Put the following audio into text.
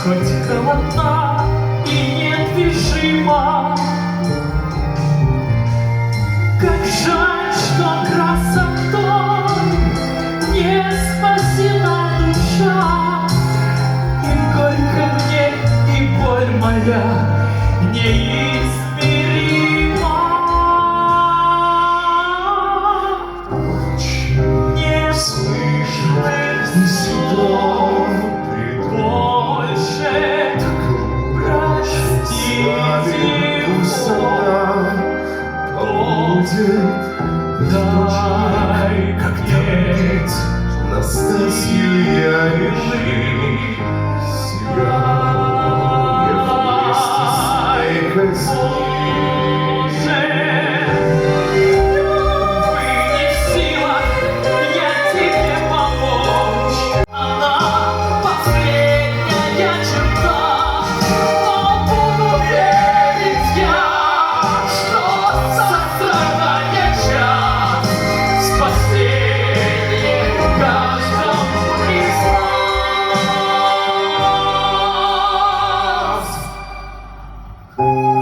хоть холодна и недвижима. Как жаль, что красотой не спасена душа, и горько мне, и боль моя неизмерима. Не слышных слов больше, простите, дай как нет Настасью я решил себя вместе с ней казнить. Thank you.